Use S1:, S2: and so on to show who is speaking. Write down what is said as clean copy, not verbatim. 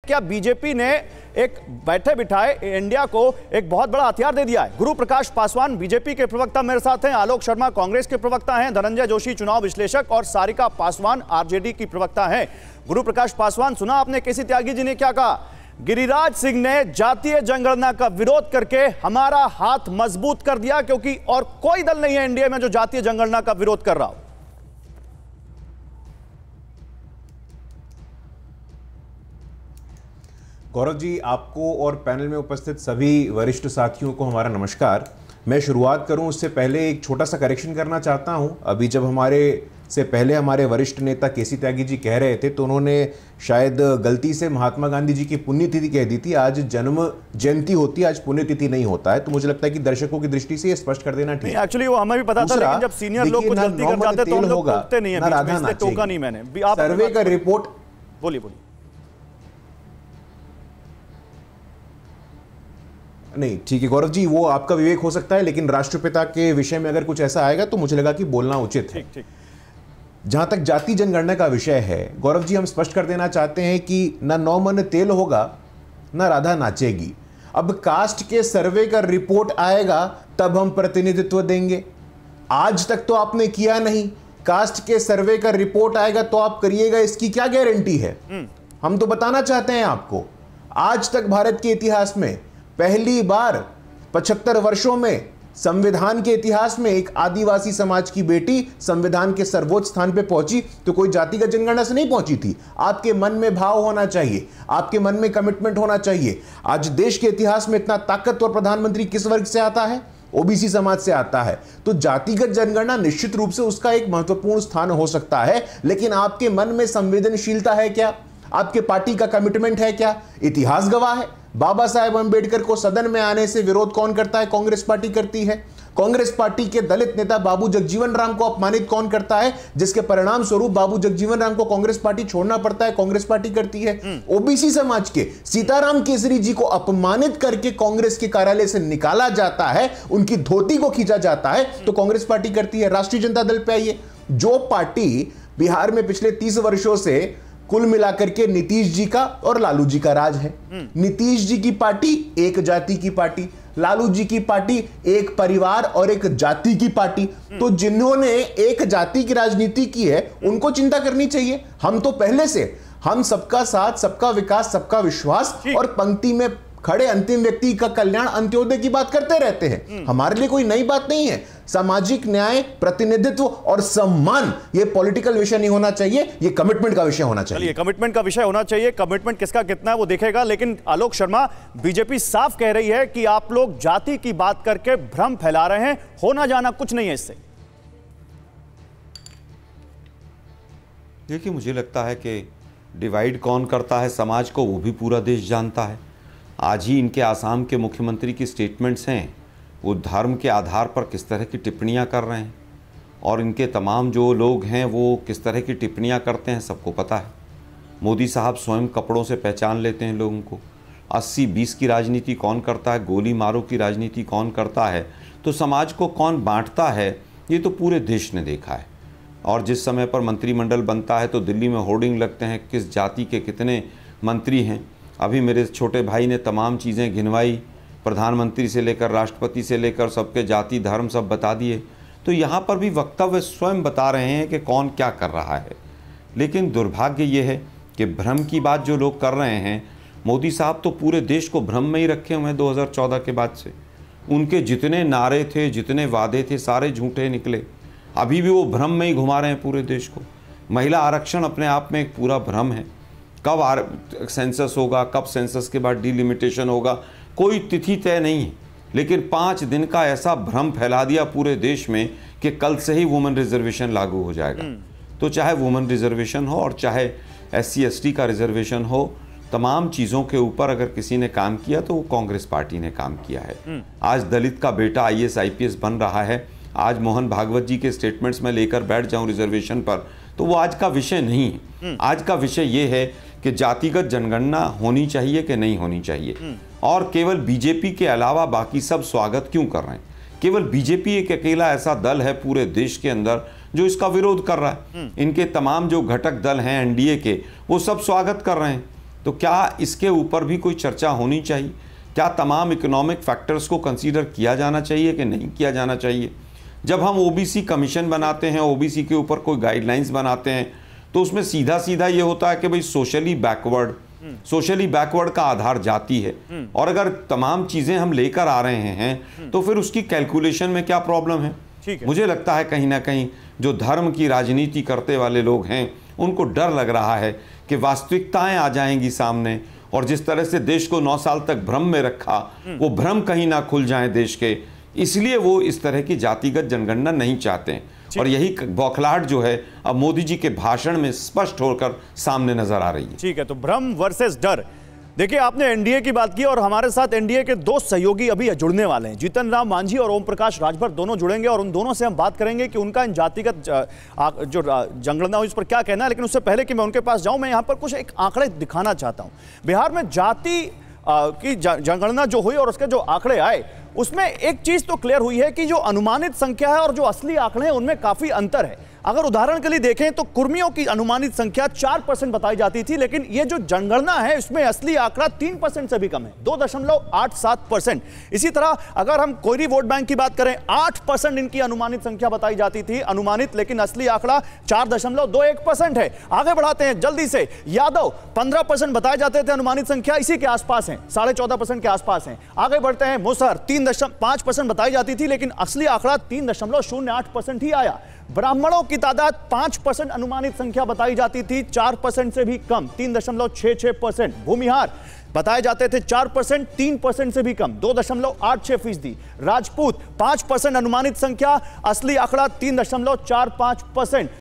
S1: क्या बीजेपी ने एक बैठे बिठाए इंडिया को एक बहुत बड़ा हथियार दे दिया है। गुरु प्रकाश पासवान बीजेपी के प्रवक्ता मेरे साथ हैं, आलोक शर्मा कांग्रेस के प्रवक्ता हैं, धनंजय जोशी चुनाव विश्लेषक और सारिका पासवान आरजेडी की प्रवक्ता हैं। गुरु प्रकाश पासवान, सुना आपने केसी त्यागी जी ने क्या कहा? गिरिराज सिंह ने जातीय जनगणना का विरोध करके हमारा हाथ मजबूत कर दिया, क्योंकि और कोई दल नहीं है इंडिया में जो जातीय जनगणना का विरोध कर रहा हो।
S2: गौरव जी, आपको और पैनल में उपस्थित सभी वरिष्ठ साथियों को हमारा नमस्कार। मैं शुरुआत करूं उससे पहले एक छोटा सा करेक्शन करना चाहता हूं। अभी जब हमारे वरिष्ठ नेता केसी त्यागी जी कह रहे थे तो उन्होंने शायद गलती से महात्मा गांधी जी की पुण्यतिथि कह दी थी। आज जन्म जयंती होती है, आज पुण्यतिथि नहीं होता है। तो मुझे लगता है कि दर्शकों की दृष्टि से ये स्पष्ट कर देना ठीक है।
S1: एक्चुअली वो हमें भी पता था, लेकिन जब सीनियर लोग कुछ गलती कर जाते तो हम लोग टोकते नहीं है, बीच में टोका नहीं मैंने।
S2: सर्वे का रिपोर्ट
S1: बोलिए
S2: नहीं, ठीक है गौरव जी, वो आपका विवेक हो सकता है, लेकिन राष्ट्रपिता के विषय में अगर कुछ ऐसा आएगा तो मुझे लगा कि बोलना उचित है।
S1: ठीक।
S2: जहां तक जाति जनगणना का विषय है गौरव जी, हम स्पष्ट कर देना चाहते हैं कि ना 9 मन तेल होगा ना राधा नाचेगी। अब कास्ट के सर्वे का रिपोर्ट आएगा तब हम प्रतिनिधित्व देंगे। आज तक तो आपने किया नहीं। कास्ट के सर्वे का रिपोर्ट आएगा तो आप करिएगा, इसकी क्या गारंटी है? हम तो बताना चाहते हैं आपको, आज तक भारत के इतिहास में पहली बार 75 वर्षों में संविधान के इतिहास में एक आदिवासी समाज की बेटी संविधान के सर्वोच्च स्थान पे पहुंची तो कोई जातिगत जनगणना से नहीं पहुंची थी। आपके मन में भाव होना चाहिए, आपके मन में कमिटमेंट होना चाहिए। आज देश के इतिहास में इतना ताकतवर प्रधानमंत्री किस वर्ग से आता है? ओबीसी समाज से आता है। तो जातिगत जनगणना निश्चित रूप से उसका एक महत्वपूर्ण स्थान हो सकता है, लेकिन आपके मन में संवेदनशीलता है क्या? आपके पार्टी का कमिटमेंट है क्या? इतिहास गवाह है, बाबा साहेब अंबेडकर को सदन में आने से विरोध कौन करता है? कांग्रेस पार्टी करती है। कांग्रेस पार्टी के दलित नेता बाबू जगजीवन राम को अपमानित कौन करता है, जिसके परिणाम स्वरूप बाबू जगजीवन राम को कांग्रेस पार्टी छोड़ना पड़ता है? कांग्रेस पार्टी करती है। ओबीसी समाज के सीताराम केसरी जी को अपमानित करके कांग्रेस के कार्यालय से निकाला जाता है, उनकी धोती को खींचा जाता है, तो कांग्रेस पार्टी करती है। राष्ट्रीय जनता दल पे आइए, जो पार्टी बिहार में पिछले 30 वर्षों से कुल मिलाकर के नीतीश जी का और लालू जी का राज है। नीतीश जी की पार्टी एक जाति की पार्टी, लालू जी की पार्टी एक परिवार और एक जाति की पार्टी। तो जिन्होंने एक जाति की राजनीति की है उनको चिंता करनी चाहिए। हम तो पहले से हम सबका साथ, सबका विकास, सबका विश्वास और पंक्ति में खड़े अंतिम व्यक्ति का कल्याण, अंत्योदय की बात करते रहते हैं। हमारे लिए कोई नई बात नहीं है। सामाजिक न्याय, प्रतिनिधित्व और सम्मान ये पॉलिटिकल विषय नहीं होना चाहिए, ये कमिटमेंट का विषय होना चाहिए।
S1: कमिटमेंट का विषय होना चाहिए। कमिटमेंट किसका कितना है वो देखेगा। लेकिन आलोक शर्मा, बीजेपी साफ कह रही है कि आप लोग जाति की बात करके भ्रम फैला रहे हैं, होना जाना कुछ नहीं है इससे।
S3: देखिए, मुझे लगता है कि डिवाइड कौन करता है समाज को वो भी पूरा देश जानता है। आज ही इनके आसाम के मुख्यमंत्री की स्टेटमेंट्स हैं, वो धर्म के आधार पर किस तरह की टिप्पणियां कर रहे हैं और इनके तमाम जो लोग हैं वो किस तरह की टिप्पणियां करते हैं सबको पता है। मोदी साहब स्वयं कपड़ों से पहचान लेते हैं लोगों को। 80-20 की राजनीति कौन करता है, गोली मारो की राजनीति कौन करता है, तो समाज को कौन बांटता है, ये तो पूरे देश ने देखा है। और जिस समय पर मंत्रिमंडल बनता है तो दिल्ली में होर्डिंग लगते हैं किस जाति के कितने मंत्री हैं। अभी मेरे छोटे भाई ने तमाम चीज़ें गिनवाई, प्रधानमंत्री से लेकर राष्ट्रपति से लेकर सबके जाति धर्म सब बता दिए। तो यहाँ पर भी वक्तव्य स्वयं बता रहे हैं कि कौन क्या कर रहा है। लेकिन दुर्भाग्य ये है कि भ्रम की बात जो लोग कर रहे हैं, मोदी साहब तो पूरे देश को भ्रम में ही रखे हुए हैं 2014 के बाद से। उनके जितने नारे थे, जितने वादे थे, सारे झूठे निकले। अभी भी वो भ्रम में ही घुमा रहे हैं पूरे देश को। महिला आरक्षण अपने आप में एक पूरा भ्रम है। कब सेंसस होगा, कब सेंसस के बाद डिलिमिटेशन होगा, कोई तिथि तय नहीं है। लेकिन 5 दिन का ऐसा भ्रम फैला दिया पूरे देश में कि कल से ही वुमेन रिजर्वेशन लागू हो जाएगा। तो चाहे वुमेन रिजर्वेशन हो और चाहे SC/ST का रिजर्वेशन हो, तमाम चीज़ों के ऊपर अगर किसी ने काम किया तो वो कांग्रेस पार्टी ने काम किया है। आज दलित का बेटा IAS IPS बन रहा है। आज मोहन भागवत जी के स्टेटमेंट्स में लेकर बैठ जाऊं रिजर्वेशन पर, तो वो आज का विषय नहीं है। आज का विषय ये है कि जातिगत जनगणना होनी चाहिए कि नहीं होनी चाहिए। और केवल बीजेपी के अलावा बाकी सब स्वागत क्यों कर रहे हैं? केवल बीजेपी एक अकेला ऐसा दल है पूरे देश के अंदर जो इसका विरोध कर रहा है। इनके तमाम जो घटक दल हैं NDA के, वो सब स्वागत कर रहे हैं। तो क्या इसके ऊपर भी कोई चर्चा होनी चाहिए? क्या तमाम इकोनॉमिक फैक्टर्स को कंसीडर किया जाना चाहिए कि नहीं किया जाना चाहिए? जब हम ओबीसी कमीशन बनाते हैं, ओबीसी के ऊपर कोई गाइडलाइंस बनाते हैं, तो उसमें सीधा सीधा ये होता है कि भाई सोशली बैकवर्ड का आधार जाति है, और अगर तमाम चीज़ें हम लेकर आ रहे हैं तो फिर उसकी कैलकुलेशन में क्या प्रॉब्लम है? मुझे लगता है कहीं ना कहीं जो धर्म की राजनीति करते वाले लोग हैं उनको डर लग रहा है कि वास्तविकताएं आ जाएंगी सामने, और जिस तरह से देश को 9 साल तक भ्रम में रखा, वो भ्रम कहीं ना खुल जाए देश के, इसलिए वो इस तरह की जातिगत जनगणना नहीं चाहते हैं। और यही बौखलाहट जो है अब मोदी जी के भाषण में स्पष्ट होकर सामने नजर आ रही है।
S1: ठीक है, तो भ्रम वर्सेस डर। देखिए, आपने एनडीए की बात की और हमारे साथ एनडीए के 2 सहयोगी अभी जुड़ने वाले हैं, जीतन राम मांझी और ओम प्रकाश राजभर, दोनों जुड़ेंगे और उन दोनों से हम बात करेंगे कि उनका इन जातिगत जो जनगणना हुई इस पर क्या कहना है। लेकिन उससे पहले कि मैं उनके पास जाऊं, मैं यहां पर कुछ एक आंकड़े दिखाना चाहता हूं। बिहार में जाति की जनगणना जो हुई और उसके जो आंकड़े आए, उसमें एक चीज तो क्लियर हुई है कि जो अनुमानित संख्या है और जो असली आंकड़े हैं उनमें काफी अंतर है। अगर उदाहरण के लिए देखें तो कुर्मियों की अनुमानित संख्या 4% बताई जाती थी, लेकिन ये जो जनगणना है इसमें असली आंकड़ा 3% से भी कम है, 2.87%। इसी तरह अगर हम कोयरी वोट बैंक की बात करें, 8% इनकी अनुमानित संख्या बताई जाती थी, अनुमानित, लेकिन असली आंकड़ा 4.21% है। आगे बढ़ाते हैं जल्दी से। यादव 15% बताए जाते थे, अनुमानित संख्या इसी के आसपास है, 14.5% के आसपास है। आगे बढ़ते हैं। मुसहर 3.5% बताई जाती थी, लेकिन असली आंकड़ा 3.08% ही आया। ब्राह्मणों की तादाद 5% अनुमानित संख्या बताई जाती थी, 4% से भी कम, 3.66%। भूमिहार बताए जाते थे 4%, 3% से भी कम, 2.86%। राजपूत 5% अनुमानित संख्या, असली आंकड़ा 3.45%।